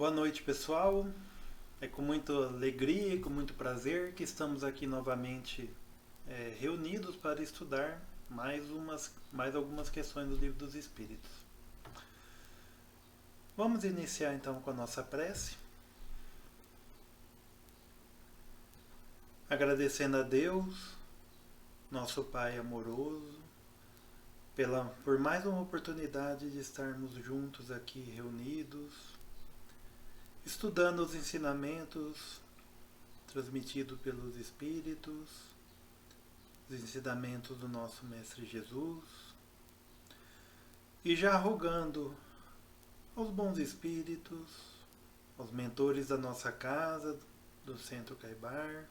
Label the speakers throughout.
Speaker 1: Boa noite, pessoal. É com muita alegria e com muito prazer que estamos aqui novamente reunidos para estudar mais algumas questões do Livro dos Espíritos. Vamos iniciar então com a nossa prece, agradecendo a Deus, nosso Pai amoroso, por mais uma oportunidade de estarmos juntos aqui reunidos, estudando os ensinamentos transmitidos pelos Espíritos, os ensinamentos do nosso Mestre Jesus, e já rogando aos bons Espíritos, aos mentores da nossa casa, do Centro Caibar,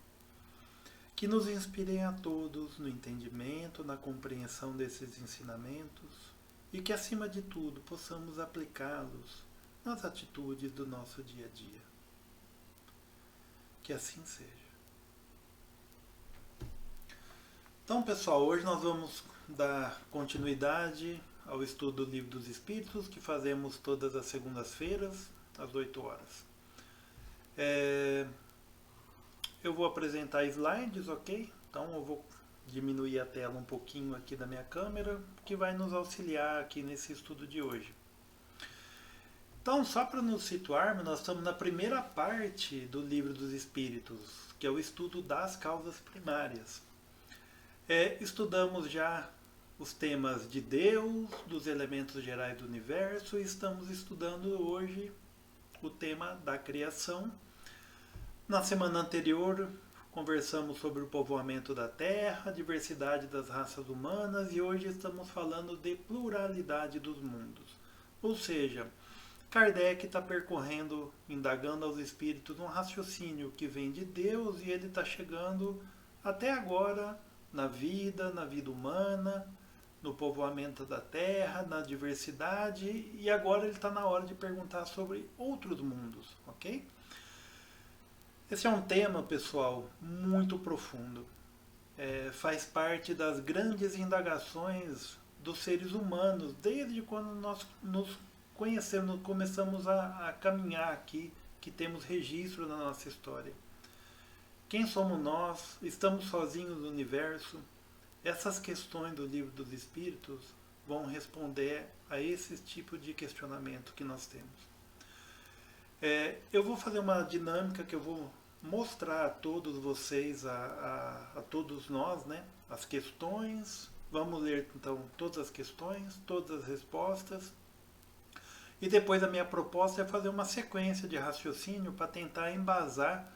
Speaker 1: que nos inspirem a todos no entendimento, na compreensão desses ensinamentos e que, acima de tudo, possamos aplicá-los nas atitudes do nosso dia a dia. Que assim seja. Então, pessoal, hoje nós vamos dar continuidade ao estudo do Livro dos Espíritos, que fazemos todas as segundas-feiras, às 8 horas. Eu vou apresentar slides, ok? Então eu vou diminuir a tela um pouquinho aqui da minha câmera, que vai nos auxiliar aqui nesse estudo de hoje. Então, só para nos situarmos, nós estamos na primeira parte do Livro dos Espíritos, que é o estudo das causas primárias. Estudamos já os temas de Deus, dos elementos gerais do universo, e estamos estudando hoje o tema da criação. Na semana anterior, conversamos sobre o povoamento da Terra, a diversidade das raças humanas, e hoje estamos falando de pluralidade dos mundos. Ou seja, Kardec está percorrendo, indagando aos espíritos um raciocínio que vem de Deus, e ele está chegando até agora na vida humana, no povoamento da Terra, na diversidade, e agora ele está na hora de perguntar sobre outros mundos, ok? Esse é um tema, pessoal, muito profundo. Faz parte das grandes indagações dos seres humanos, desde quando nós nos conhecemos, começamos a caminhar aqui, que temos registro na nossa história. Quem somos nós? Estamos sozinhos no universo? Essas questões do Livro dos Espíritos vão responder a esse tipo de questionamento que nós temos. Eu vou fazer uma dinâmica que eu vou mostrar a todos vocês, a todos nós, né, as questões. Vamos ler então todas as questões, todas as respostas. E depois a minha proposta é fazer uma sequência de raciocínio para tentar embasar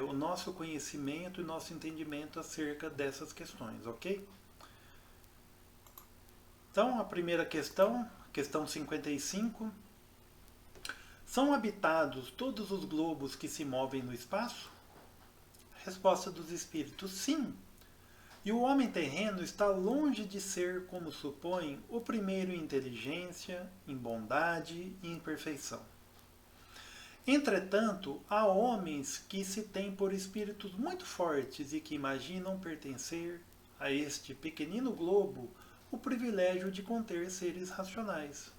Speaker 1: o nosso conhecimento e nosso entendimento acerca dessas questões, ok? Então, a primeira questão, questão 55. São habitados todos os globos que se movem no espaço? Resposta dos espíritos: sim. E o homem terreno está longe de ser, como supõem, o primeiro em inteligência, em bondade e em perfeição. Entretanto, há homens que se têm por espíritos muito fortes e que imaginam pertencer a este pequenino globo o privilégio de conter seres racionais.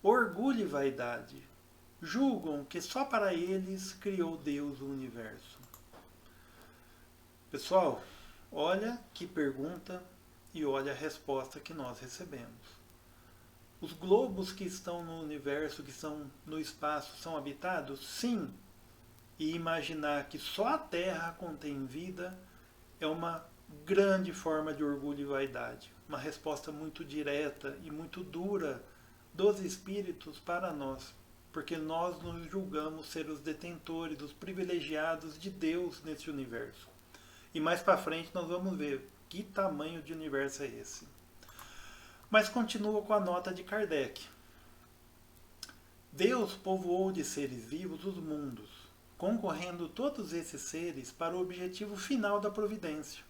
Speaker 1: Orgulho e vaidade. Julgam que só para eles criou Deus o universo. Pessoal, olha que pergunta e olha a resposta que nós recebemos. Os globos que estão no universo, que estão no espaço, são habitados? Sim. E imaginar que só a Terra contém vida é uma grande forma de orgulho e vaidade. Uma resposta muito direta e muito dura dos espíritos para nós. Porque nós nos julgamos ser os detentores, os privilegiados de Deus nesse universo. E mais para frente nós vamos ver que tamanho de universo é esse. Mas continua com a nota de Kardec. Deus povoou de seres vivos os mundos, concorrendo todos esses seres para o objetivo final da providência.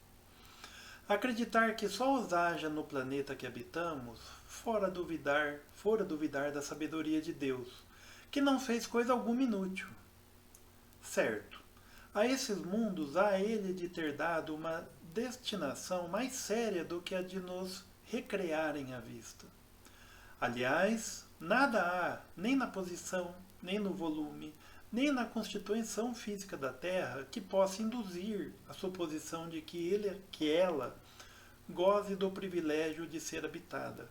Speaker 1: Acreditar que só os haja no planeta que habitamos, fora duvidar da sabedoria de Deus, que não fez coisa alguma inútil. Certo, a esses mundos há ele de ter dado uma destinação mais séria do que a de nos recrearem à vista. Aliás, nada há, nem na posição, nem no volume, nem na constituição física da Terra que possa induzir a suposição de que ela goze do privilégio de ser habitada,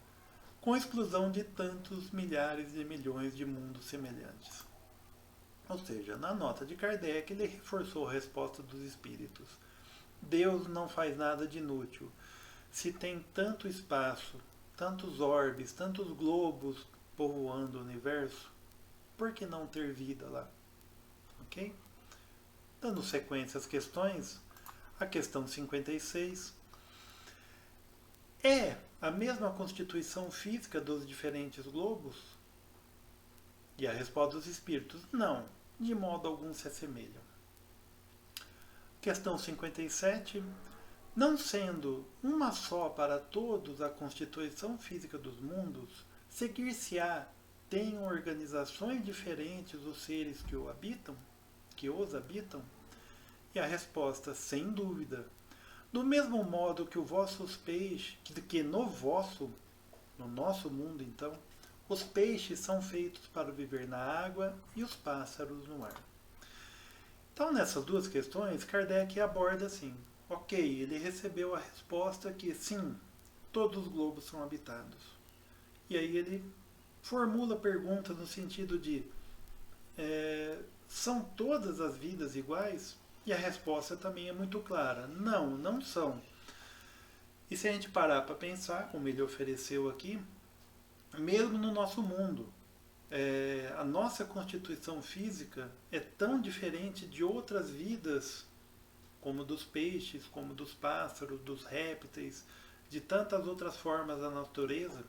Speaker 1: com exclusão de tantos milhares de milhões de mundos semelhantes. Ou seja, na nota de Kardec, ele reforçou a resposta dos espíritos. Deus não faz nada de inútil. Se tem tanto espaço, tantos orbes, tantos globos povoando o universo, por que não ter vida lá? Ok? Dando sequência às questões, a questão 56 é a mesma constituição física dos diferentes globos? E a resposta dos espíritos, não, de modo algum se assemelham. Questão 57. Não sendo uma só para todos a constituição física dos mundos, seguir-se-á tenham organizações diferentes os seres que os habitam? E a resposta, sem dúvida. Do mesmo modo que os vossos peixes, que no nosso mundo então, os peixes são feitos para viver na água e os pássaros no ar. Então, nessas duas questões, Kardec aborda assim: ok, ele recebeu a resposta que sim, todos os globos são habitados. E aí ele formula perguntas no sentido de são todas as vidas iguais? E a resposta também é muito clara: não, não são. E se a gente parar para pensar, como ele ofereceu aqui, mesmo no nosso mundo, a nossa constituição física é tão diferente de outras vidas, como dos peixes, como dos pássaros, dos répteis, de tantas outras formas da natureza,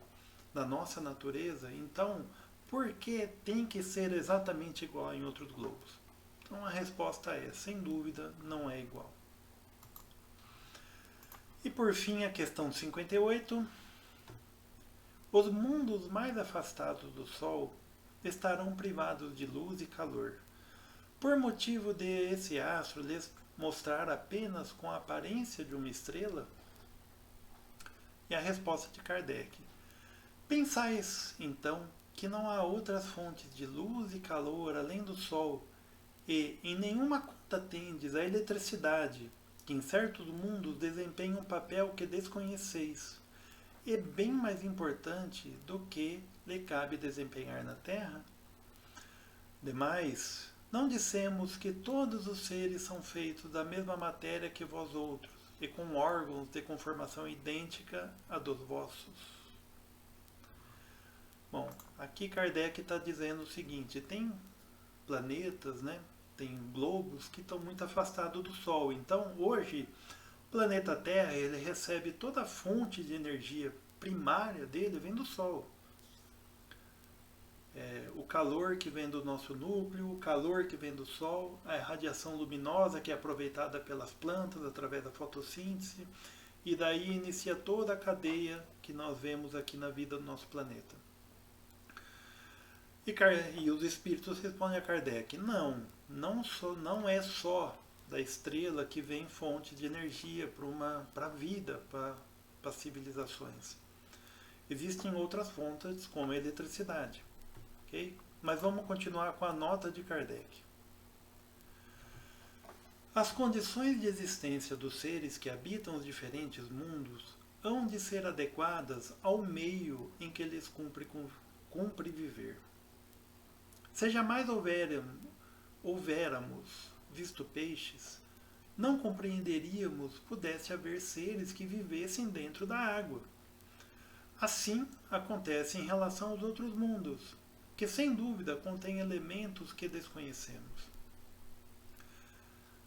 Speaker 1: da nossa natureza. Então, por que tem que ser exatamente igual em outros globos? Então a resposta é, sem dúvida, não é igual. E por fim, a questão 58. Os mundos mais afastados do Sol estarão privados de luz e calor, por motivo de esse astro lhes mostrar apenas com a aparência de uma estrela? E a resposta de Kardec: pensais, então, que não há outras fontes de luz e calor além do Sol, e em nenhuma conta tendes a eletricidade, que em certos mundos desempenha um papel que desconheceis, e bem mais importante do que lhe cabe desempenhar na Terra? Demais, não dissemos que todos os seres são feitos da mesma matéria que vós outros, e com órgãos de conformação idêntica à dos vossos? Bom, aqui Kardec está dizendo o seguinte: tem planetas, né? Tem globos que estão muito afastados do Sol. Então, hoje, o planeta Terra ele recebe toda a fonte de energia primária dele vem do Sol. O calor que vem do nosso núcleo, o calor que vem do Sol, a radiação luminosa que é aproveitada pelas plantas através da fotossíntese, e daí inicia toda a cadeia que nós vemos aqui na vida do nosso planeta. E os espíritos respondem a Kardec: não é só da estrela que vem fonte de energia para a vida, para as civilizações. Existem outras fontes, como a eletricidade. Okay? Mas vamos continuar com a nota de Kardec. As condições de existência dos seres que habitam os diferentes mundos hão de ser adequadas ao meio em que lhes cumpre viver. Se jamais houvéramos visto peixes, não compreenderíamos pudesse haver seres que vivessem dentro da água. Assim acontece em relação aos outros mundos, que sem dúvida contêm elementos que desconhecemos.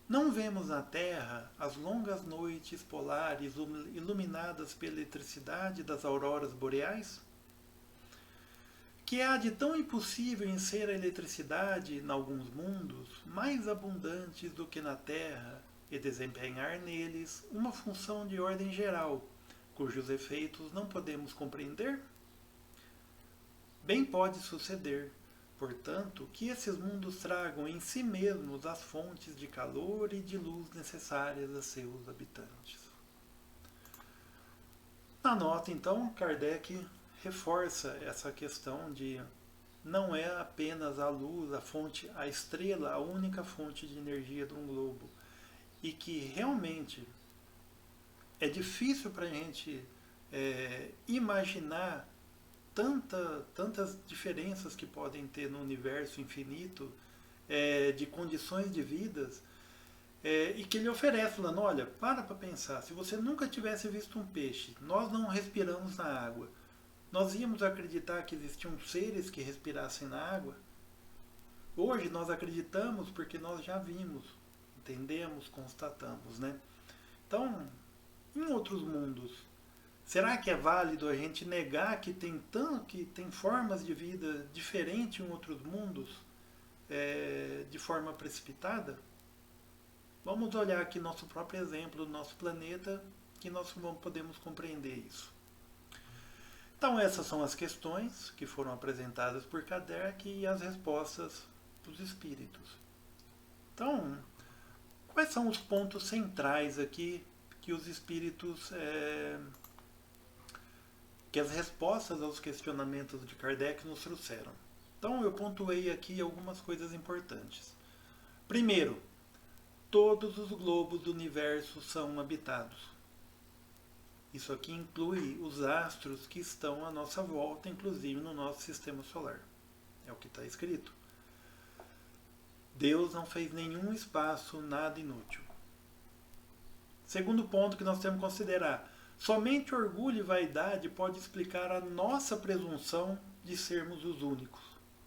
Speaker 1: Não vemos na Terra as longas noites polares iluminadas pela eletricidade das auroras boreais? Que há de tão impossível em ser a eletricidade, em alguns mundos, mais abundantes do que na Terra, e desempenhar neles uma função de ordem geral, cujos efeitos não podemos compreender? Bem pode suceder, portanto, que esses mundos tragam em si mesmos as fontes de calor e de luz necessárias a seus habitantes. Na nota, então, Kardec reforça essa questão de não é apenas a luz, a fonte, a estrela, a única fonte de energia de um globo. E que realmente é difícil para a gente imaginar tantas diferenças que podem ter no universo infinito, de condições de vidas, e que ele oferece, falando, olha, para pensar, se você nunca tivesse visto um peixe, nós não respiramos na água, nós íamos acreditar que existiam seres que respirassem na água? Hoje nós acreditamos porque nós já vimos, entendemos, constatamos, né? Então, em outros mundos, será que é válido a gente negar que tem formas de vida diferentes em outros mundos, de forma precipitada? Vamos olhar aqui nosso próprio exemplo do nosso planeta, que nós podemos compreender isso. Então essas são as questões que foram apresentadas por Kardec e as respostas dos espíritos. Então, quais são os pontos centrais aqui que os espíritos, que as respostas aos questionamentos de Kardec nos trouxeram? Então eu pontuei aqui algumas coisas importantes. Primeiro, todos os globos do universo são habitados. Isso aqui inclui os astros que estão à nossa volta, inclusive no nosso sistema solar. É o que está escrito. Deus não fez nenhum espaço, nada inútil. Segundo ponto que nós temos que considerar. Somente orgulho e vaidade pode explicar a nossa presunção de sermos os únicos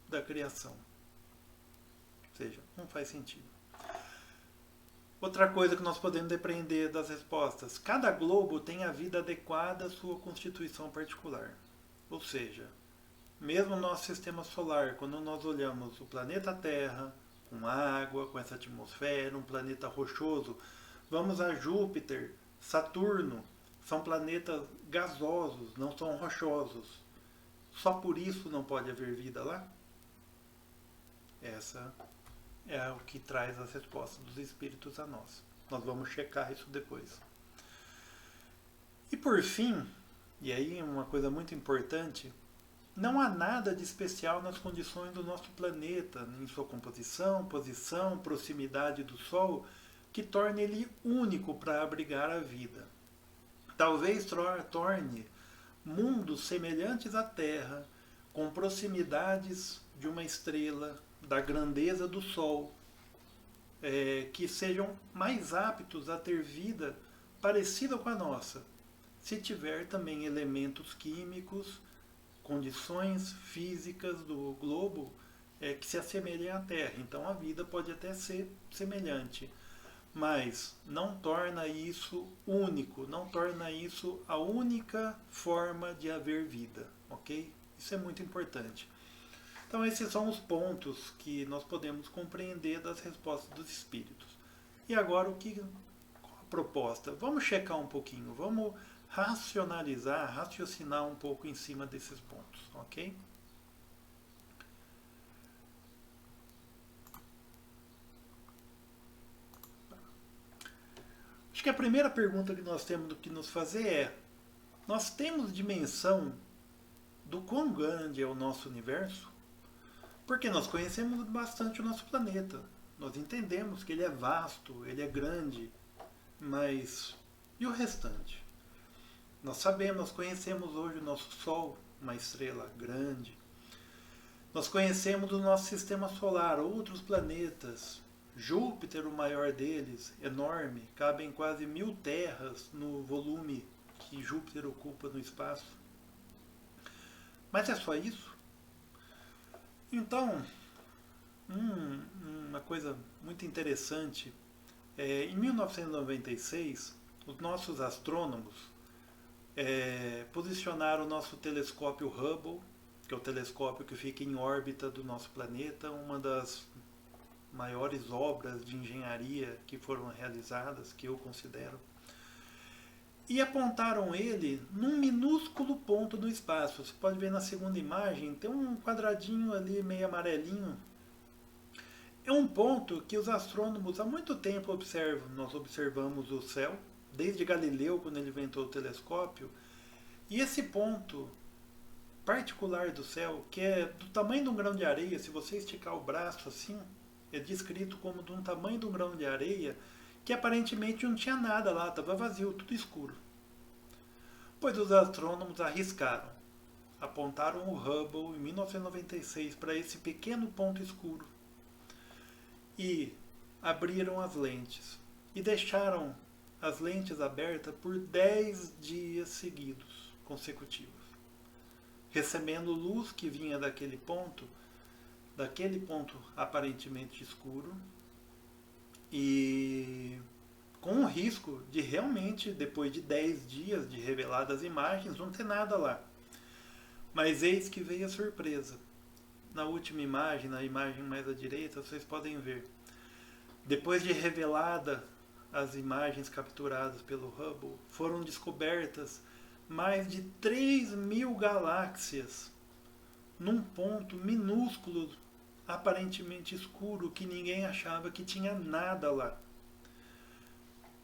Speaker 1: da criação. Ou seja, não faz sentido. Outra coisa que nós podemos depreender das respostas. Cada globo tem a vida adequada à sua constituição particular. Ou seja, mesmo no nosso sistema solar, quando nós olhamos o planeta Terra, com água, com essa atmosfera, um planeta rochoso, vamos a Júpiter, Saturno, são planetas gasosos, não são rochosos. Só por isso não pode haver vida lá? Essa é o que traz as respostas dos espíritos a nós. Nós vamos checar isso depois. E por fim, e aí uma coisa muito importante, não há nada de especial nas condições do nosso planeta, em sua composição, posição, proximidade do Sol, que torne ele único para abrigar a vida. Talvez torne mundos semelhantes à Terra, com proximidades de uma estrela, da grandeza do Sol, que sejam mais aptos a ter vida parecida com a nossa, se tiver também elementos químicos, condições físicas do globo que se assemelhem à Terra. Então a vida pode até ser semelhante, mas não torna isso único, não torna isso a única forma de haver vida, ok? Isso é muito importante. Então esses são os pontos que nós podemos compreender das respostas dos espíritos. E agora qual a proposta? Vamos checar um pouquinho, vamos raciocinar um pouco em cima desses pontos, ok? Acho que a primeira pergunta que nós temos que nos fazer é: nós temos dimensão do quão grande é o nosso universo? Porque nós conhecemos bastante o nosso planeta. Nós entendemos que ele é vasto, ele é grande, mas e o restante? Nós sabemos, nós conhecemos hoje o nosso Sol, uma estrela grande. Nós conhecemos o nosso sistema solar, outros planetas. Júpiter, o maior deles, enorme, cabem quase 1000 terras no volume que Júpiter ocupa no espaço. Mas é só isso? Então, uma coisa muito interessante, em 1996, os nossos astrônomos posicionaram o nosso telescópio Hubble, que é o telescópio que fica em órbita do nosso planeta, uma das maiores obras de engenharia que foram realizadas, que eu considero, e apontaram ele num minúsculo ponto do espaço. Você pode ver na segunda imagem, tem um quadradinho ali meio amarelinho. É um ponto que os astrônomos há muito tempo observam. Nós observamos o céu, desde Galileu, quando ele inventou o telescópio, e esse ponto particular do céu, que é do tamanho de um grão de areia. Se você esticar o braço assim, é descrito como de um tamanho de um grão de areia, que aparentemente não tinha nada lá, estava vazio, tudo escuro. Pois os astrônomos arriscaram. Apontaram o Hubble em 1996 para esse pequeno ponto escuro e abriram as lentes e deixaram as lentes abertas por 10 dias seguidos, consecutivos, recebendo luz que vinha daquele ponto aparentemente escuro, e com o risco de realmente, depois de 10 dias de reveladas imagens, não ter nada lá. Mas eis que veio a surpresa. Na última imagem, na imagem mais à direita, vocês podem ver. Depois de revelada as imagens capturadas pelo Hubble, foram descobertas mais de 3.000 galáxias num ponto minúsculo, aparentemente escuro, que ninguém achava que tinha nada lá.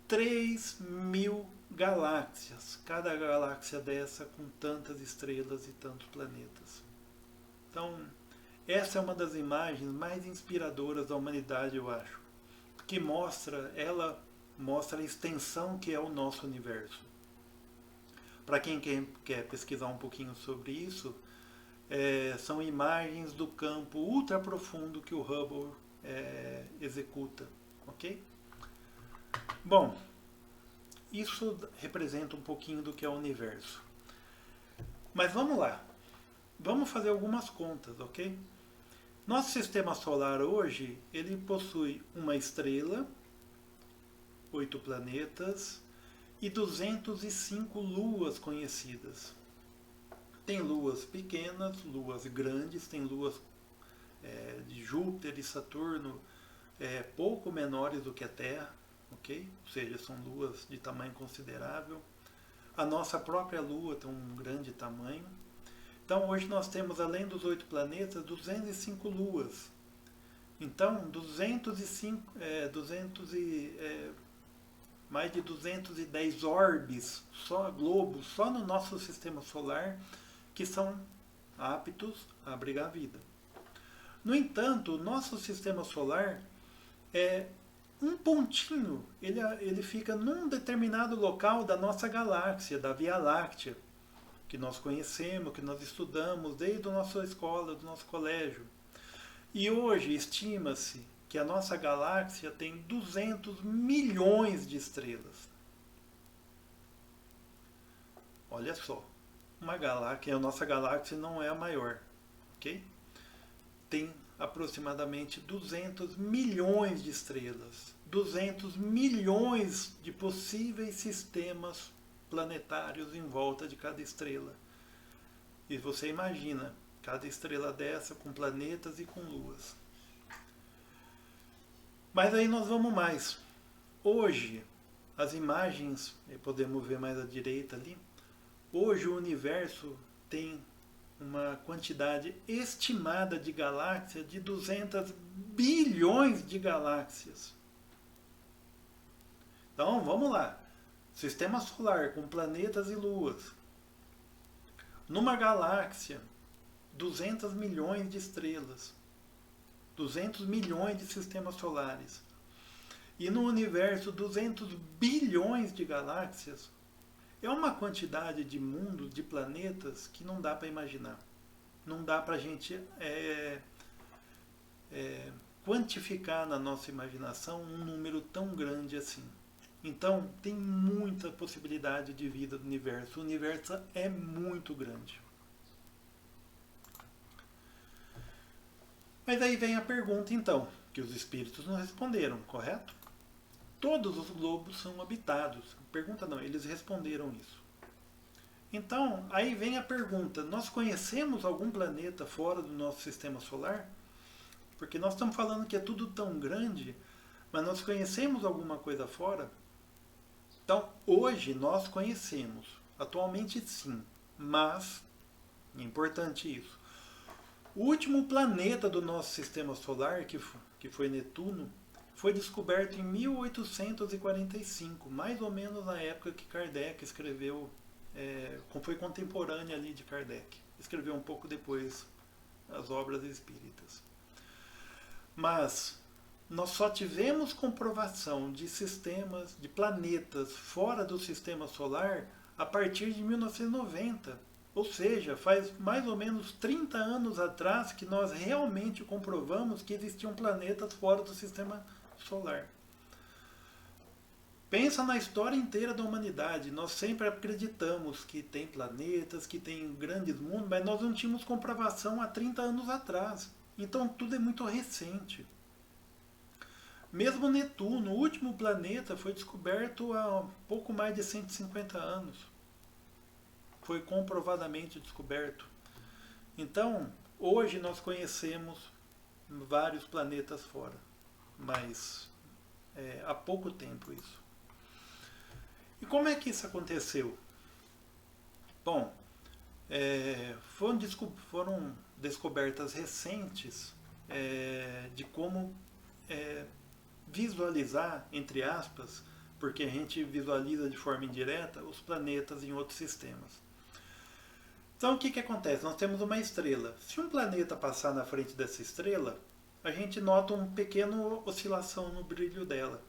Speaker 1: 3.000 galáxias, cada galáxia dessa com tantas estrelas e tantos planetas. Então, essa é uma das imagens mais inspiradoras da humanidade, eu acho, que mostra a extensão que é o nosso universo. Para quem quer pesquisar um pouquinho sobre isso, são imagens do campo ultra profundo que o Hubble executa, ok? Bom, isso representa um pouquinho do que é o universo. Mas vamos lá. Vamos fazer algumas contas, ok? Nosso sistema solar hoje, ele possui uma estrela, 8 planetas e 205 luas conhecidas. Tem luas pequenas, luas grandes, tem luas de Júpiter e Saturno pouco menores do que a Terra, ok? Ou seja, são luas de tamanho considerável. A nossa própria Lua tem um grande tamanho. Então hoje nós temos, além dos 8 planetas, 205 luas. Então, mais de 210 orbes, só globos, só no nosso sistema solar, que são aptos a abrigar vida. No entanto, o nosso sistema solar é um pontinho, ele fica num determinado local da nossa galáxia, da Via Láctea, que nós conhecemos, que nós estudamos desde a nossa escola, do nosso colégio. E hoje estima-se que a nossa galáxia tem 200 milhões de estrelas. Olha só, uma galáxia, a nossa galáxia não é a maior, ok? Tem aproximadamente 200 milhões de estrelas, 200 milhões de possíveis sistemas planetários em volta de cada estrela. E você imagina, cada estrela dessa com planetas e com luas. Mas aí nós vamos mais. Hoje, as imagens, podemos ver mais à direita ali, hoje o universo tem uma quantidade estimada de galáxias de 200 bilhões de galáxias. Então, vamos lá. Sistema solar com planetas e luas. Numa galáxia, 200 milhões de estrelas. 200 milhões de sistemas solares. E no universo, 200 bilhões de galáxias. É uma quantidade de mundos, de planetas, que não dá para imaginar. Não dá para a gente quantificar na nossa imaginação um número tão grande assim. Então, tem muita possibilidade de vida no universo. O universo é muito grande. Mas aí vem a pergunta, então, que os espíritos não responderam, correto? Todos os globos são habitados. Pergunta não, eles responderam isso. Então, aí vem a pergunta, nós conhecemos algum planeta fora do nosso sistema solar? Porque nós estamos falando que é tudo tão grande, mas nós conhecemos alguma coisa fora? Então, hoje nós conhecemos. Atualmente sim, mas, é importante isso, o último planeta do nosso sistema solar, que foi Netuno, foi descoberto em 1845, mais ou menos na época que Kardec escreveu foi contemporânea ali de Kardec. Escreveu um pouco depois as obras espíritas. Mas nós só tivemos comprovação de sistemas, de planetas fora do sistema solar a partir de 1990. Ou seja, faz mais ou menos 30 anos atrás que nós realmente comprovamos que existiam planetas fora do sistema solar. Pensa na história inteira da humanidade. Nós sempre acreditamos que tem planetas, que tem grandes mundos, mas nós não tínhamos comprovação há 30 anos atrás. Então tudo é muito recente. Mesmo Netuno, o último planeta, foi descoberto há pouco mais de 150 anos. Foi comprovadamente descoberto. Então, hoje nós conhecemos vários planetas fora, mas há pouco tempo isso. E como é que isso aconteceu? Bom, foram descobertas recentes de como visualizar, entre aspas, porque a gente visualiza de forma indireta os planetas em outros sistemas. Então o que acontece? Nós temos uma estrela. Se um planeta passar na frente dessa estrela, a gente nota uma pequena oscilação no brilho dela.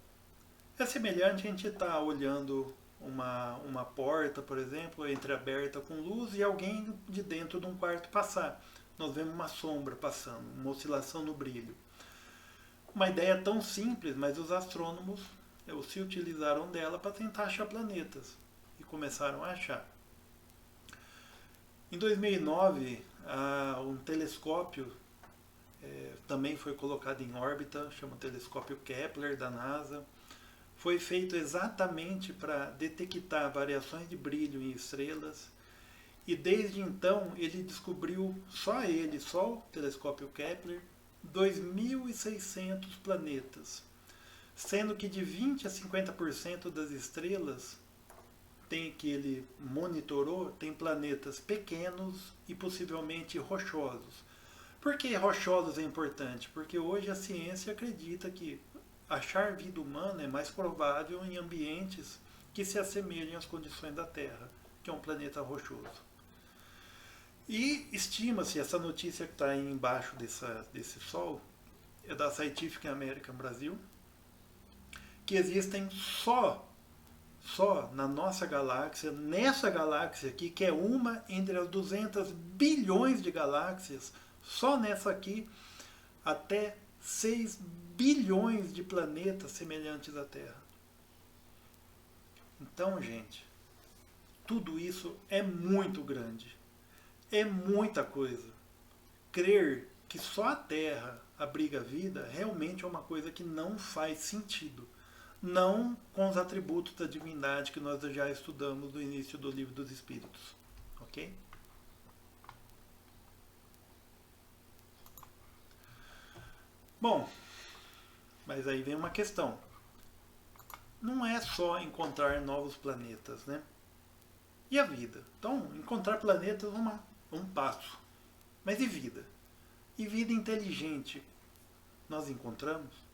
Speaker 1: É semelhante a gente estar olhando uma porta, por exemplo, entreaberta com luz e alguém de dentro de um quarto passar. Nós vemos uma sombra passando, uma oscilação no brilho. Uma ideia tão simples, mas os astrônomos se utilizaram dela para tentar achar planetas e começaram a achar. Em 2009, um telescópio também foi colocado em órbita, chama telescópio Kepler da NASA. Foi feito exatamente para detectar variações de brilho em estrelas. E desde então ele descobriu, só o telescópio Kepler, 2.600 planetas. Sendo que de 20 a 50% das estrelas que ele monitorou tem planetas pequenos e possivelmente rochosos. Por que rochosos é importante? Porque hoje a ciência acredita que achar vida humana é mais provável em ambientes que se assemelhem às condições da Terra, que é um planeta rochoso. E estima-se, essa notícia que está aí embaixo desse Sol, é da Scientific American Brasil, que existem só na nossa galáxia, nessa galáxia aqui, que é uma entre as 200 bilhões de galáxias, só nessa aqui, até 6 bilhões de planetas semelhantes à Terra. Então, gente, tudo isso é muito grande. É muita coisa. Crer que só a Terra abriga vida realmente é uma coisa que não faz sentido. Não com os atributos da divindade que nós já estudamos no início do Livro dos Espíritos. Ok? Bom, mas aí vem uma questão. Não é só encontrar novos planetas, né? E a vida? Então, encontrar planetas é um passo. Mas e vida? E vida inteligente? Nós encontramos?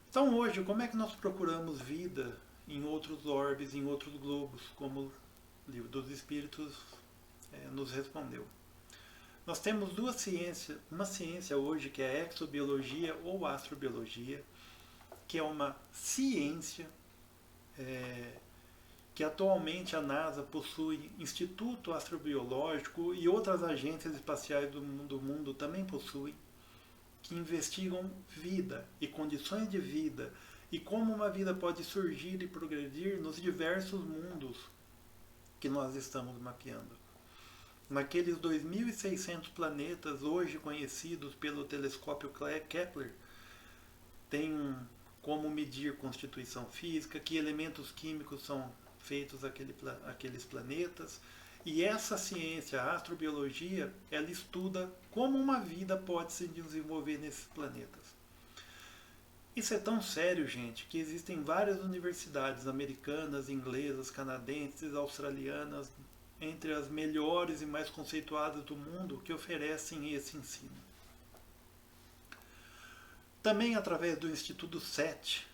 Speaker 1: Então hoje, como é que nós procuramos vida em outros orbes, em outros globos, como o Livro dos Espíritos nos respondeu? Nós temos uma ciência hoje que é a exobiologia ou astrobiologia, que é uma ciência que atualmente a NASA possui Instituto Astrobiológico e outras agências espaciais do mundo também possuem, que investigam vida e condições de vida e como uma vida pode surgir e progredir nos diversos mundos que nós estamos mapeando. Naqueles 2.600 planetas hoje conhecidos pelo telescópio Kepler, tem como medir constituição física, que elementos químicos são feitos aqueles planetas. E essa ciência, a astrobiologia, ela estuda como uma vida pode se desenvolver nesses planetas. Isso é tão sério, gente, que existem várias universidades americanas, inglesas, canadenses, australianas, entre as melhores e mais conceituadas do mundo, que oferecem esse ensino. Também através do Instituto SET,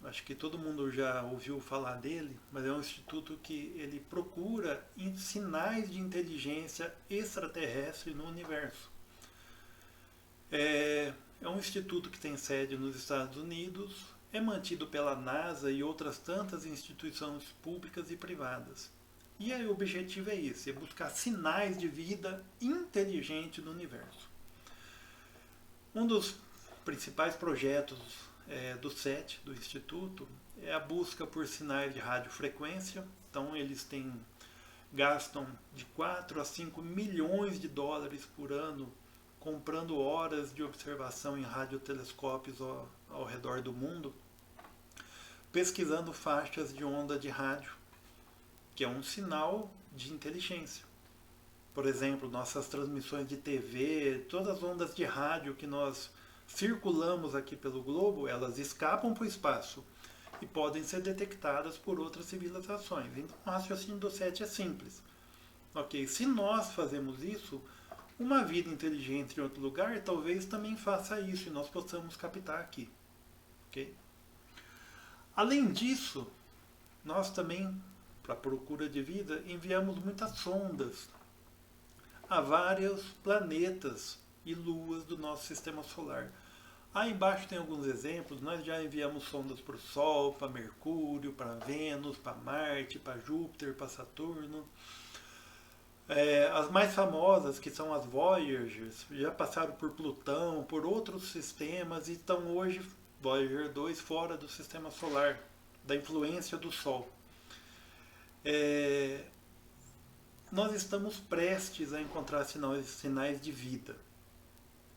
Speaker 1: acho que todo mundo já ouviu falar dele, mas é um instituto que ele procura sinais de inteligência extraterrestre no universo. É um instituto que tem sede nos Estados Unidos, é mantido pela NASA e outras tantas instituições públicas e privadas. E aí, o objetivo é esse, é buscar sinais de vida inteligente no universo. Um dos principais projetos do SET, do Instituto, é a busca por sinais de radiofrequência. Então eles gastam de 4 a 5 milhões de dólares por ano comprando horas de observação em radiotelescópios ao redor do mundo, pesquisando faixas de onda de rádio, que é um sinal de inteligência. Por exemplo, nossas transmissões de TV, todas as ondas de rádio que nós circulamos aqui pelo globo, elas escapam para o espaço e podem ser detectadas por outras civilizações. Então, o raciocínio do SET é simples. Ok, se nós fazemos isso, uma vida inteligente em outro lugar talvez também faça isso e nós possamos captar aqui. Ok? Além disso, nós também, para a procura de vida, enviamos muitas sondas a vários planetas e luas do nosso sistema solar. Aí embaixo tem alguns exemplos. Nós já enviamos sondas para o Sol, para Mercúrio, para Vênus, para Marte, para Júpiter, para Saturno. As mais famosas, que são as Voyagers, já passaram por Plutão, por outros sistemas e estão hoje, Voyager 2, fora do sistema solar, da influência do Sol. Nós estamos prestes a encontrar sinais de vida.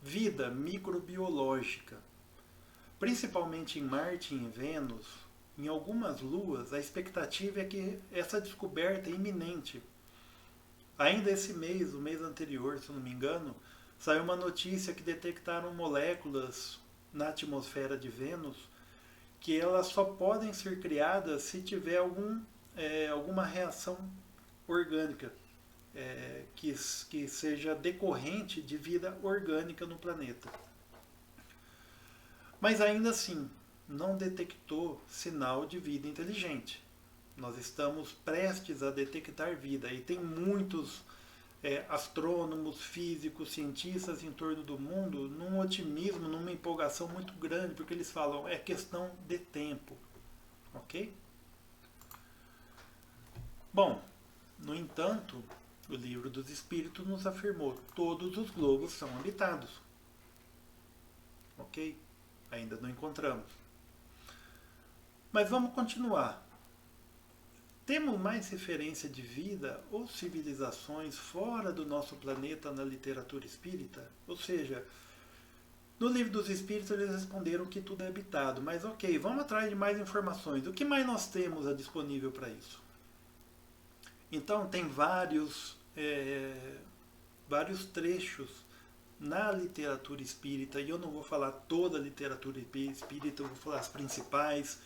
Speaker 1: Vida microbiológica. Principalmente em Marte e em Vênus, em algumas luas, a expectativa é que essa descoberta é iminente. Ainda esse mês, o mês anterior, se eu não me engano, saiu uma notícia que detectaram moléculas na atmosfera de Vênus que elas só podem ser criadas se tiver alguma reação orgânica que seja decorrente de vida orgânica no planeta. Mas ainda assim, não detectou sinal de vida inteligente. Nós estamos prestes a detectar vida e tem muitos astrônomos, físicos, cientistas em torno do mundo num otimismo, numa empolgação muito grande, porque eles falam, é questão de tempo. Ok? Bom, no entanto, o Livro dos Espíritos nos afirmou, todos os globos são habitados. Ok? Ainda não encontramos. Mas vamos continuar. Temos mais referência de vida ou civilizações fora do nosso planeta na literatura espírita? Ou seja, no Livro dos Espíritos eles responderam que tudo é habitado, mas ok, vamos atrás de mais informações. O que mais nós temos disponível para isso? Então tem vários trechos na literatura espírita, e eu não vou falar toda a literatura espírita, eu vou falar as principais,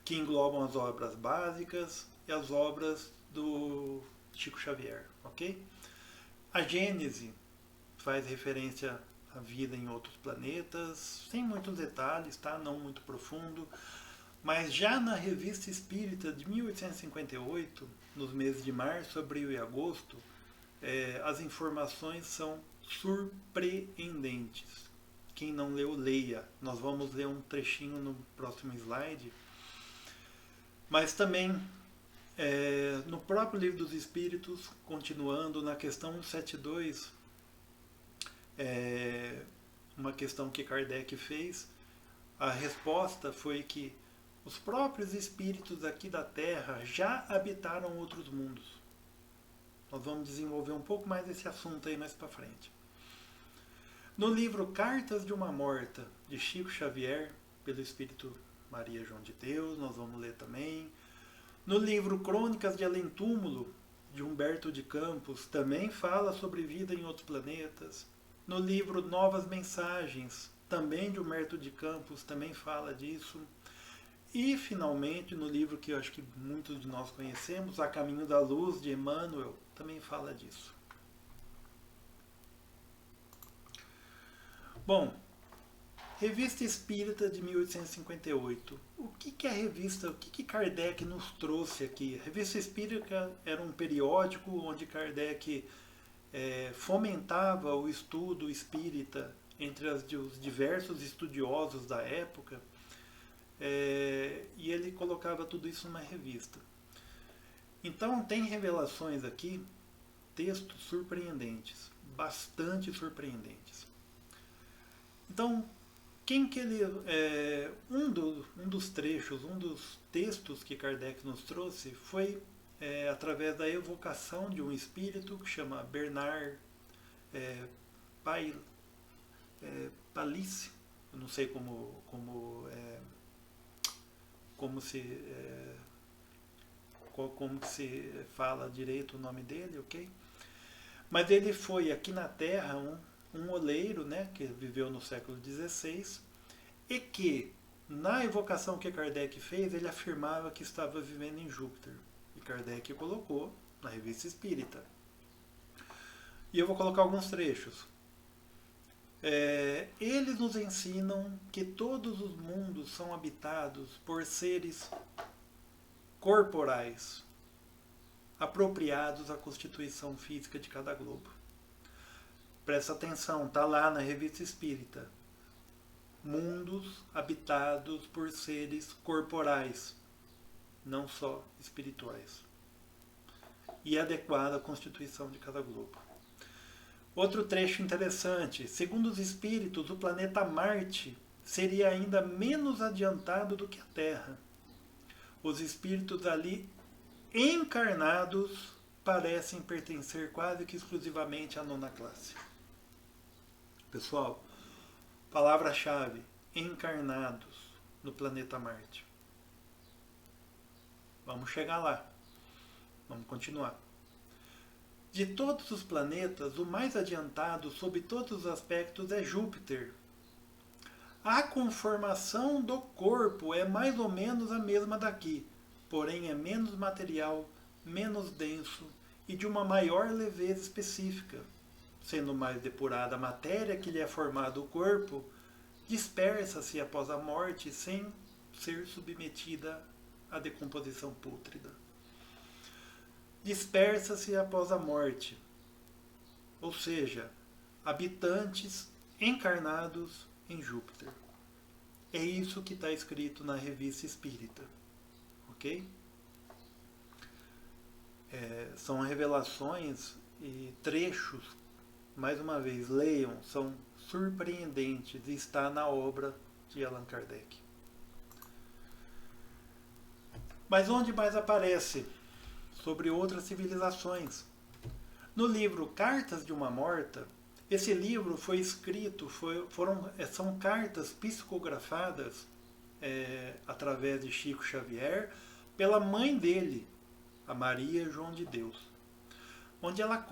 Speaker 1: que englobam as obras básicas e as obras do Chico Xavier, ok? A Gênese faz referência à vida em outros planetas, sem muitos detalhes, tá? Não muito profundo, mas já na Revista Espírita de 1858, nos meses de março, abril e agosto, as informações são surpreendentes. Quem não leu, leia. Nós vamos ler um trechinho no próximo slide. Mas também, no próprio Livro dos Espíritos, continuando na questão 172, uma questão que Kardec fez, a resposta foi que os próprios espíritos aqui da Terra já habitaram outros mundos. Nós vamos desenvolver um pouco mais esse assunto aí mais para frente. No livro Cartas de uma Morta, de Chico Xavier, pelo Espírito Maria João de Deus, nós vamos ler também. No livro Crônicas de Além Túmulo, de Humberto de Campos, também fala sobre vida em outros planetas. No livro Novas Mensagens, também de Humberto de Campos, também fala disso. E, finalmente, no livro que eu acho que muitos de nós conhecemos, A Caminho da Luz, de Emmanuel, também fala disso. Bom, Revista Espírita de 1858. O que é a revista, o que Kardec nos trouxe aqui? A Revista Espírita era um periódico onde Kardec fomentava o estudo espírita entre os diversos estudiosos da época, e ele colocava tudo isso numa revista. Então tem revelações aqui, textos surpreendentes, bastante surpreendentes. Então, quem que ele um dos trechos, um dos textos que Kardec nos trouxe foi através da evocação de um espírito que chama Bernard Palissy. Eu não sei como se fala direito o nome dele, ok? Mas ele foi aqui na Terra um oleiro, né, que viveu no século XVI, e que, na evocação que Kardec fez, ele afirmava que estava vivendo em Júpiter. E Kardec colocou na Revista Espírita. E eu vou colocar alguns trechos. Eles nos ensinam que todos os mundos são habitados por seres corporais, apropriados à constituição física de cada globo. Presta atenção, está lá na Revista Espírita. Mundos habitados por seres corporais, não só espirituais, e adequada à constituição de cada globo. Outro trecho interessante. Segundo os espíritos, o planeta Marte seria ainda menos adiantado do que a Terra. Os espíritos ali encarnados parecem pertencer quase que exclusivamente à nona classe. Pessoal, palavra-chave: encarnados no planeta Marte. Vamos chegar lá. Vamos continuar. De todos os planetas, o mais adiantado sob todos os aspectos é Júpiter. A conformação do corpo é mais ou menos a mesma daqui, porém é menos material, menos denso e de uma maior leveza específica. Sendo mais depurada a matéria que lhe é formado o corpo, dispersa-se após a morte sem ser submetida à decomposição pútrida. Dispersa-se após a morte, ou seja, habitantes encarnados em Júpiter. É isso que está escrito na Revista Espírita, ok? São revelações e trechos, mais uma vez, leiam, são surpreendentes e está na obra de Allan Kardec. Mas onde mais aparece? Sobre outras civilizações. No livro Cartas de uma Morta, esse livro foi escrito, são cartas psicografadas através de Chico Xavier pela mãe dele, a Maria João de Deus, onde ela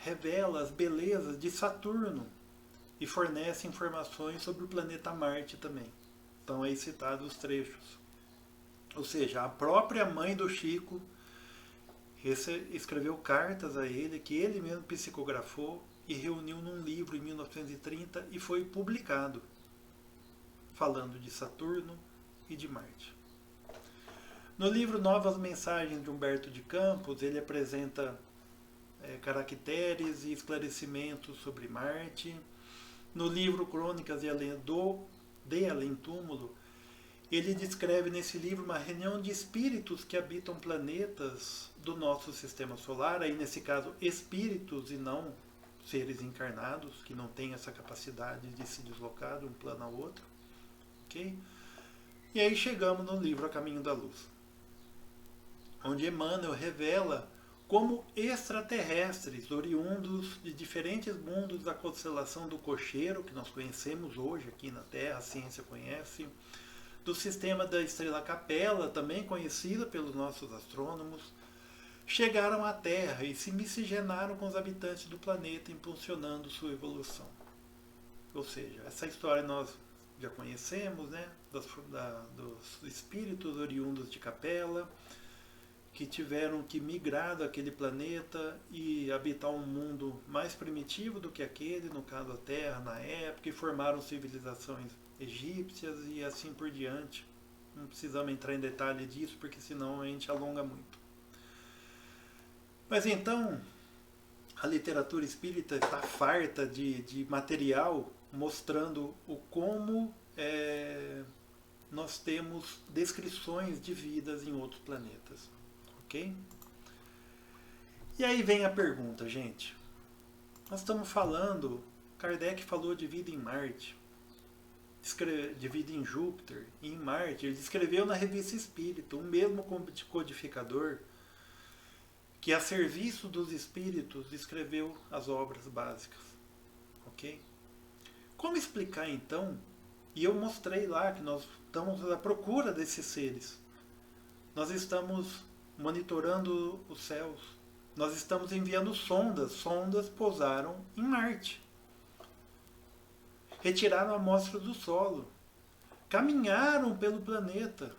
Speaker 1: revela as belezas de Saturno e fornece informações sobre o planeta Marte também. Estão aí citados os trechos. Ou seja, a própria mãe do Chico escreveu cartas a ele, que ele mesmo psicografou e reuniu num livro em 1930 e foi publicado, falando de Saturno e de Marte. No livro Novas Mensagens de Humberto de Campos, ele apresenta caracteres e esclarecimentos sobre Marte. No livro Crônicas de Além Túmulo, ele descreve nesse livro uma reunião de espíritos que habitam planetas do nosso sistema solar, aí nesse caso espíritos e não seres encarnados, que não têm essa capacidade de se deslocar de um plano ao outro. Okay? E aí chegamos no livro A Caminho da Luz, onde Emmanuel revela como extraterrestres, oriundos de diferentes mundos da constelação do Cocheiro, que nós conhecemos hoje aqui na Terra, a ciência conhece, do sistema da estrela Capela, também conhecida pelos nossos astrônomos, chegaram à Terra e se miscigenaram com os habitantes do planeta, impulsionando sua evolução. Ou seja, essa história nós já conhecemos, né? Dos espíritos oriundos de Capela, que tiveram que migrar daquele planeta e habitar um mundo mais primitivo do que aquele, no caso a Terra, na época, e formaram civilizações egípcias e assim por diante. Não precisamos entrar em detalhe disso, porque senão a gente alonga muito. Mas então, a literatura espírita está farta de material mostrando o como nós temos descrições de vidas em outros planetas. Ok? E aí vem a pergunta, gente. Nós estamos falando, Kardec falou de vida em Marte, de vida em Júpiter e em Marte. Ele escreveu na Revista Espírita, o mesmo codificador que a serviço dos espíritos escreveu as obras básicas. Ok? Como explicar então? E eu mostrei lá que nós estamos à procura desses seres. Nós estamos monitorando os céus. Nós estamos enviando sondas. Sondas pousaram em Marte. Retiraram amostras do solo. Caminharam pelo planeta.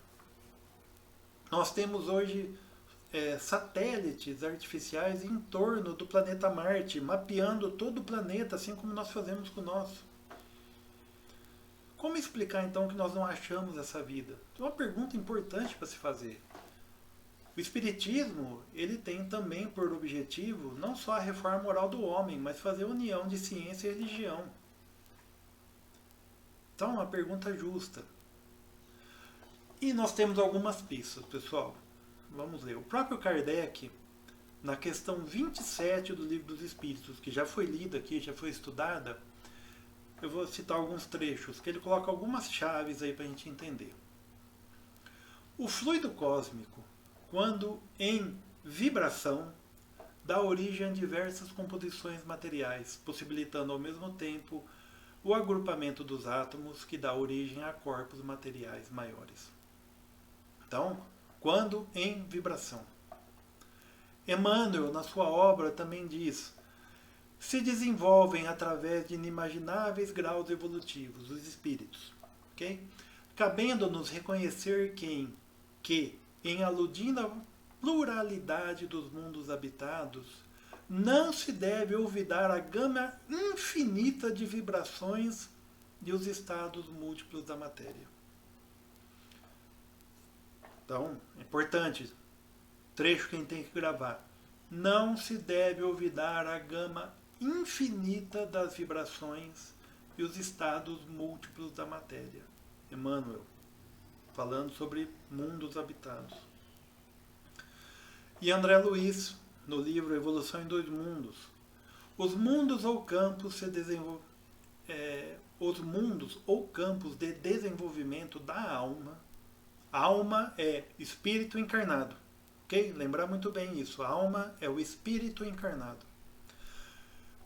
Speaker 1: Nós temos hoje satélites artificiais em torno do planeta Marte, mapeando todo o planeta, assim como nós fazemos com o nosso. Como explicar então que nós não achamos essa vida? É uma pergunta importante para se fazer. O Espiritismo, ele tem também por objetivo não só a reforma moral do homem, mas fazer a união de ciência e religião. Então, uma pergunta justa. E nós temos algumas pistas, pessoal. Vamos ler. O próprio Kardec, na questão 27 do Livro dos Espíritos, que já foi lida aqui, já foi estudada, eu vou citar alguns trechos, que ele coloca algumas chaves aí para a gente entender. O fluido cósmico, quando em vibração, dá origem a diversas composições materiais, possibilitando ao mesmo tempo o agrupamento dos átomos, que dá origem a corpos materiais maiores. Então, quando em vibração. Emmanuel, na sua obra, também diz: se desenvolvem através de inimagináveis graus evolutivos, os espíritos. Okay? Cabendo-nos reconhecer que, em aludindo à pluralidade dos mundos habitados, não se deve olvidar a gama infinita de vibrações e os estados múltiplos da matéria. Então, é importante, trecho que a gente tem que gravar. Não se deve olvidar a gama infinita das vibrações e os estados múltiplos da matéria. Emmanuel, falando sobre mundos habitados. E André Luiz, no livro Evolução em Dois Mundos. Os mundos ou campos de desenvolvimento da alma. Alma é espírito encarnado. Ok? Lembrar muito bem isso. A alma é o espírito encarnado.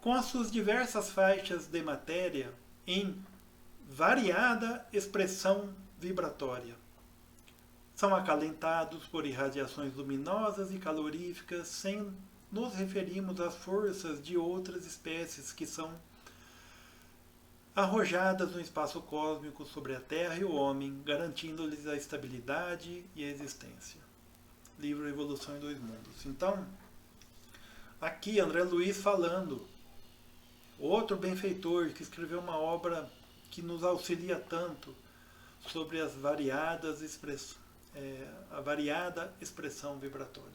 Speaker 1: Com as suas diversas faixas de matéria em variada expressão vibratória. São acalentados por irradiações luminosas e caloríficas, sem nos referirmos às forças de outras espécies que são arrojadas no espaço cósmico sobre a Terra e o homem, garantindo-lhes a estabilidade e a existência. Livro Evolução em Dois Mundos. Então, aqui André Luiz falando, outro benfeitor que escreveu uma obra que nos auxilia tanto sobre as a variada expressão vibratória.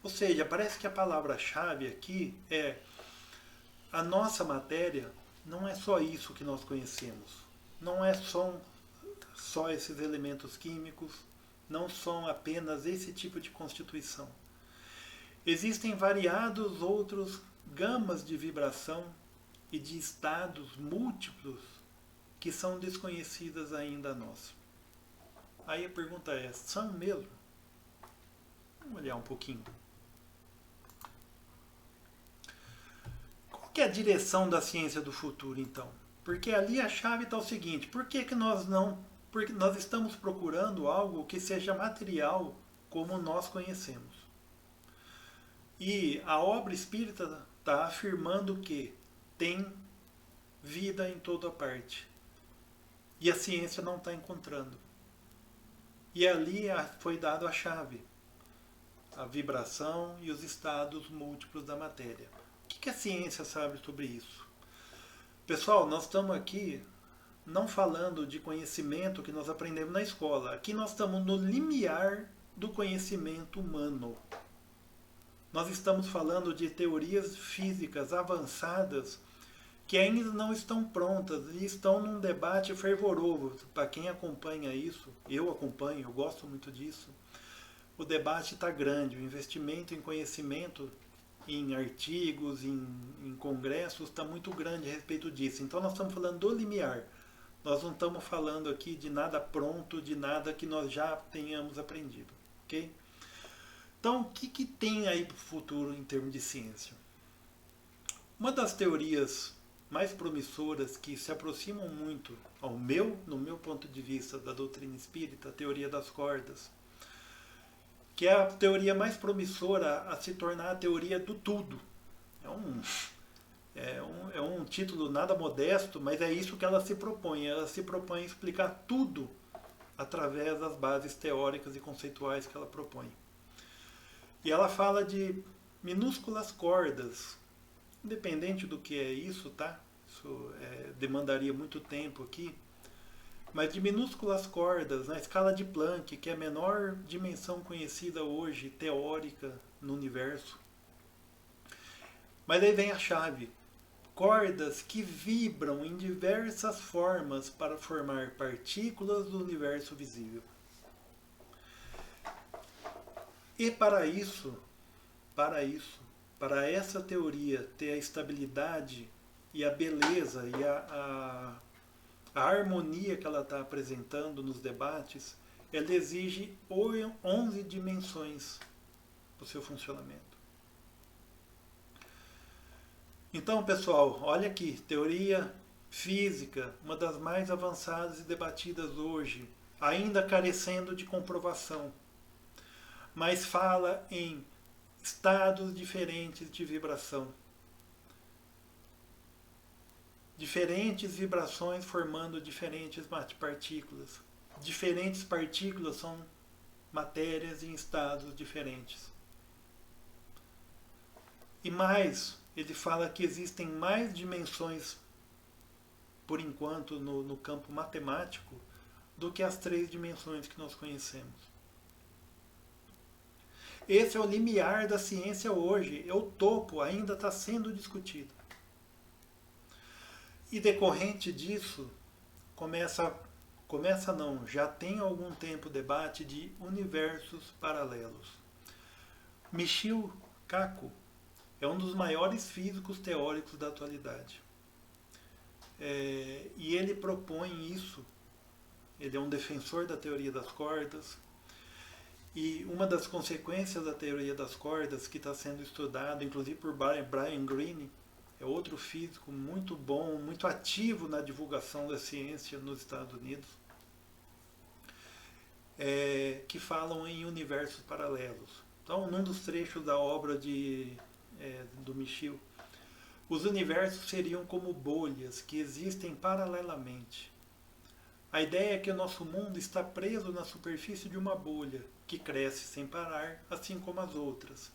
Speaker 1: Ou seja, parece que a palavra-chave aqui é: a nossa matéria não é só isso que nós conhecemos. Não é só esses elementos químicos, não são apenas esse tipo de constituição. Existem variados outros gamas de vibração e de estados múltiplos que são desconhecidas ainda a nós. Aí a pergunta é: são mesmo? Vamos olhar um pouquinho. Qual que é a direção da ciência do futuro, então? Porque ali a chave está o seguinte: por que nós não... Porque nós estamos procurando algo que seja material como nós conhecemos. E a obra espírita está afirmando que tem vida em toda parte. E a ciência não está encontrando. E ali foi dado a chave. a vibração e os estados múltiplos da matéria. O que a ciência sabe sobre isso? Pessoal, nós estamos aqui não falando de conhecimento que nós aprendemos na escola. Aqui nós estamos no limiar do conhecimento humano. Nós estamos falando de teorias físicas avançadas que ainda não estão prontas e estão num debate fervoroso. Para quem acompanha isso, eu acompanho, eu gosto muito disso. O debate está grande, o investimento em conhecimento, em artigos, em congressos, está muito grande a respeito disso. Então nós estamos falando do limiar. Nós não estamos falando aqui de nada pronto, de nada que nós já tenhamos aprendido. Ok? Então, o que tem aí para o futuro em termos de ciência? Uma das teorias mais promissoras que se aproximam muito no meu ponto de vista, da doutrina espírita, a teoria das cordas, que é a teoria mais promissora a se tornar a teoria do tudo. É um título nada modesto, mas é isso que ela se propõe. Ela se propõe a explicar tudo através das bases teóricas e conceituais que ela propõe. E ela fala de minúsculas cordas, independente do que é isso, tá? Isso demandaria muito tempo aqui. Mas de minúsculas cordas na escala de Planck, que é a menor dimensão conhecida hoje, teórica, no universo. Mas aí vem a chave. Cordas que vibram em diversas formas para formar partículas do universo visível. E para essa teoria ter a estabilidade e a beleza e a harmonia que ela está apresentando nos debates, ela exige 11 dimensões para o seu funcionamento. Então, pessoal, olha aqui, teoria física, uma das mais avançadas e debatidas hoje, ainda carecendo de comprovação, mas fala em estados diferentes de vibração. Diferentes vibrações formando diferentes partículas. Diferentes partículas são matérias em estados diferentes. E mais, ele fala que existem mais dimensões, por enquanto, no campo matemático, do que as 3 dimensões que nós conhecemos. Esse é o limiar da ciência hoje, é o topo, ainda está sendo discutido. E decorrente disso, já tem algum tempo o debate de universos paralelos. Michio Kaku é um dos maiores físicos teóricos da atualidade. E ele propõe isso. Ele é um defensor da teoria das cordas. E uma das consequências da teoria das cordas, que está sendo estudada, inclusive por Brian Greene, é outro físico muito bom, muito ativo na divulgação da ciência nos Estados Unidos, que falam em universos paralelos. Então, num dos trechos da obra do Michio, os universos seriam como bolhas que existem paralelamente. A ideia é que o nosso mundo está preso na superfície de uma bolha, que cresce sem parar, assim como as outras.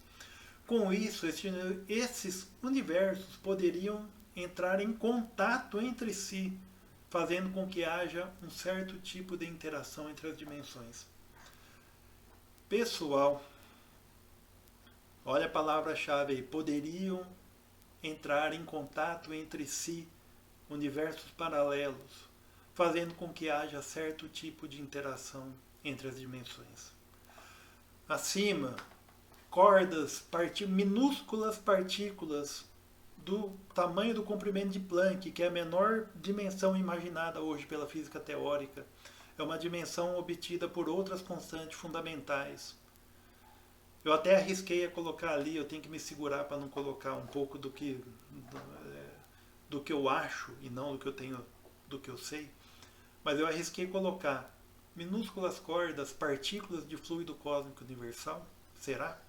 Speaker 1: Com isso, esses universos poderiam entrar em contato entre si, fazendo com que haja um certo tipo de interação entre as dimensões. Pessoal, olha a palavra-chave aí, poderiam entrar em contato entre si, universos paralelos, fazendo com que haja certo tipo de interação entre as dimensões. Acima, cordas, minúsculas partículas do tamanho do comprimento de Planck, que é a menor dimensão imaginada hoje pela física teórica. É uma dimensão obtida por outras constantes fundamentais. Eu até arrisquei a colocar ali, eu tenho que me segurar para não colocar um pouco do que eu acho e não do que eu sei. Mas eu arrisquei colocar minúsculas cordas, partículas de fluido cósmico universal. Será?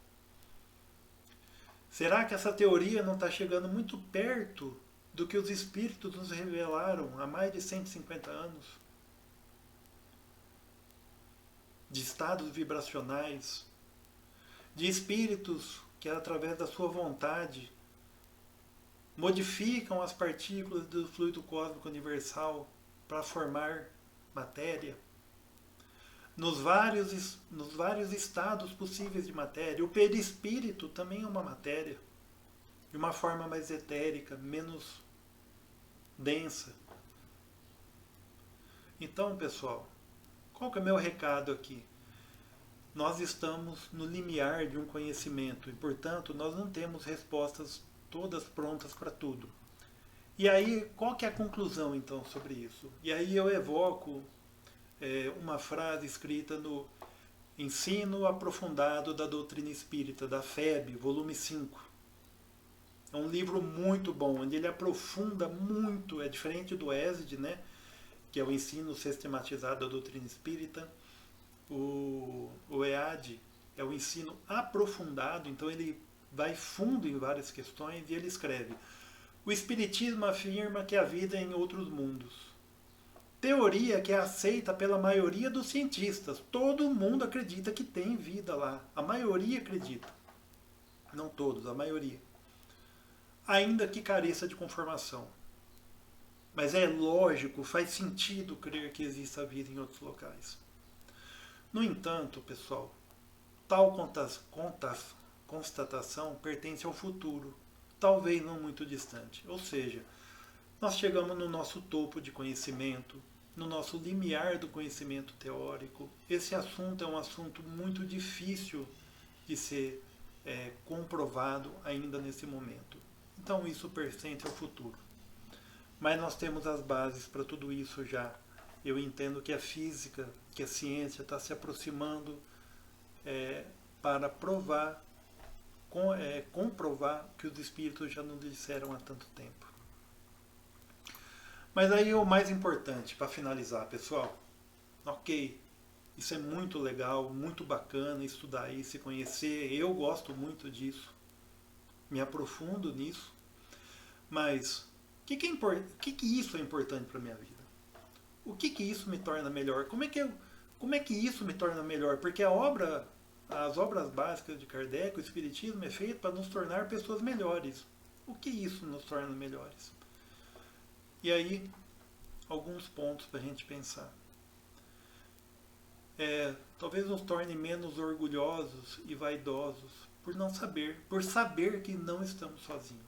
Speaker 1: Será que essa teoria não está chegando muito perto do que os espíritos nos revelaram há mais de 150 anos? De estados vibracionais, de espíritos que, através da sua vontade, modificam as partículas do fluido cósmico universal para formar matéria, nos vários estados possíveis de matéria. O perispírito também é uma matéria, de uma forma mais etérica, menos densa. Então, pessoal, qual que é o meu recado aqui? Nós estamos no limiar de um conhecimento e, portanto, nós não temos respostas todas prontas para tudo. E aí, qual que é a conclusão, então, sobre isso? E aí eu evoco uma frase escrita no Ensino Aprofundado da Doutrina Espírita, da FEB, volume 5. É um livro muito bom, onde ele aprofunda muito, é diferente do ESD, né, que é o Ensino Sistematizado da Doutrina Espírita. O EAD é o ensino aprofundado, então ele vai fundo em várias questões e ele escreve: o Espiritismo afirma que há vida em outros mundos. Teoria que é aceita pela maioria dos cientistas. Todo mundo acredita que tem vida lá. A maioria acredita. Não todos, a maioria. Ainda que careça de conformação. Mas é lógico, faz sentido crer que exista vida em outros locais. No entanto, pessoal, tal constatação pertence ao futuro, talvez não muito distante. Ou seja, nós chegamos no nosso topo de conhecimento, no nosso limiar do conhecimento teórico. Esse assunto é um assunto muito difícil de ser comprovado ainda nesse momento. Então isso pertence ao futuro. Mas nós temos as bases para tudo isso já. Eu entendo que a física, que a ciência está se aproximando para comprovar que os espíritos já nos disseram há tanto tempo. Mas aí o mais importante, para finalizar, pessoal, ok, isso é muito legal, muito bacana estudar isso, se conhecer, eu gosto muito disso, me aprofundo nisso, mas o que isso é importante para a minha vida? O que isso me torna melhor? Como é que isso me torna melhor? Porque as obras básicas de Kardec, o Espiritismo é feito para nos tornar pessoas melhores. O que isso nos torna melhores? E aí, alguns pontos para a gente pensar. Talvez nos torne menos orgulhosos e vaidosos por saber que não estamos sozinhos.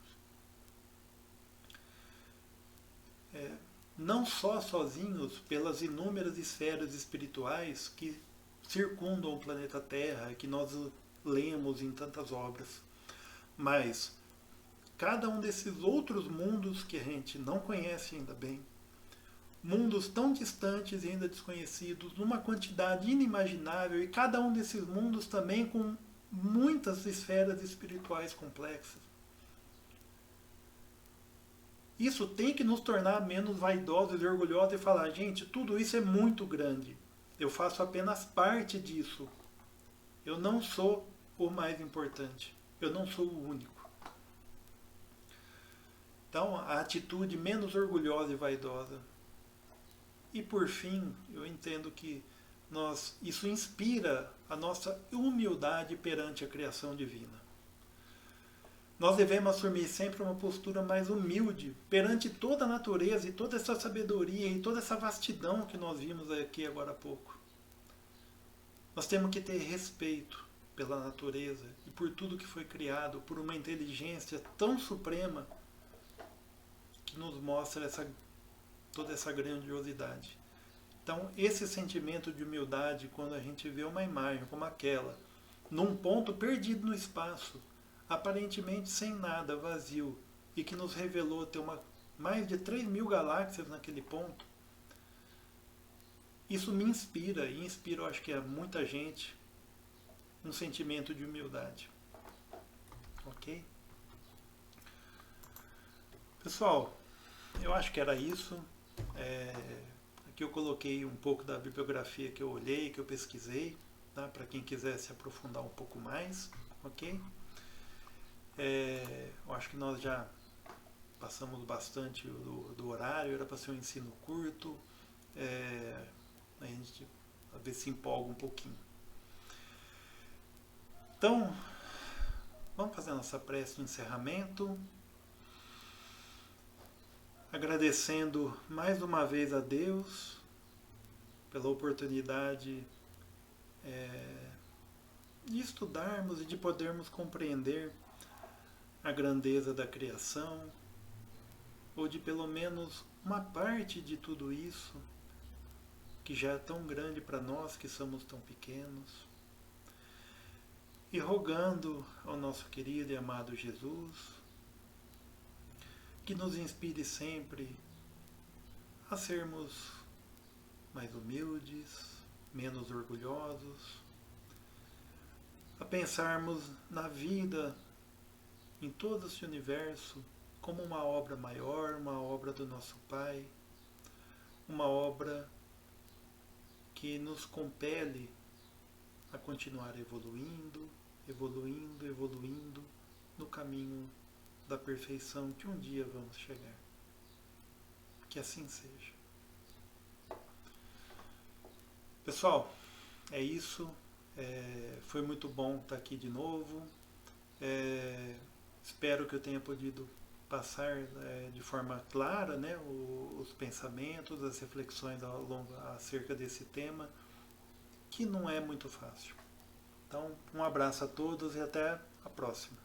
Speaker 1: Não só sozinhos pelas inúmeras esferas espirituais que circundam o planeta Terra, que nós lemos em tantas obras, mas cada um desses outros mundos que a gente não conhece ainda bem, mundos tão distantes e ainda desconhecidos, numa quantidade inimaginável, e cada um desses mundos também com muitas esferas espirituais complexas. Isso tem que nos tornar menos vaidosos e orgulhosos e falar, gente, tudo isso é muito grande. Eu faço apenas parte disso. Eu não sou o mais importante. Eu não sou o único. Então, a atitude menos orgulhosa e vaidosa. E por fim, eu entendo que isso inspira a nossa humildade perante a criação divina. Nós devemos assumir sempre uma postura mais humilde perante toda a natureza e toda essa sabedoria e toda essa vastidão que nós vimos aqui agora há pouco. Nós temos que ter respeito pela natureza e por tudo que foi criado, por uma inteligência tão suprema que nos mostra toda essa grandiosidade. Então, esse sentimento de humildade, quando a gente vê uma imagem como aquela, num ponto perdido no espaço, aparentemente sem nada, vazio, e que nos revelou ter mais de 3.000 galáxias naquele ponto, isso me inspira, e inspira, eu acho que a muita gente, um sentimento de humildade. Ok? Pessoal, eu acho que era isso. Aqui eu coloquei um pouco da bibliografia que eu olhei, que eu pesquisei, tá? Para quem quiser se aprofundar um pouco mais, ok? Eu acho que nós já passamos bastante do horário, era para ser um ensino curto, a gente às vezes se empolga um pouquinho. Então, vamos fazer a nossa prece de encerramento, agradecendo mais uma vez a Deus pela oportunidade de estudarmos e de podermos compreender a grandeza da criação, ou de pelo menos uma parte de tudo isso, que já é tão grande para nós que somos tão pequenos, e rogando ao nosso querido e amado Jesus que nos inspire sempre a sermos mais humildes, menos orgulhosos, a pensarmos na vida, em todo esse universo, como uma obra maior, uma obra do nosso Pai, uma obra que nos compele a continuar evoluindo, evoluindo, evoluindo no caminho da perfeição que um dia vamos chegar. Que assim seja. Pessoal, é isso. Foi muito bom estar aqui de novo. Espero que eu tenha podido passar de forma clara, né, os pensamentos, as reflexões acerca desse tema, que não é muito fácil. Então, um abraço a todos e até a próxima.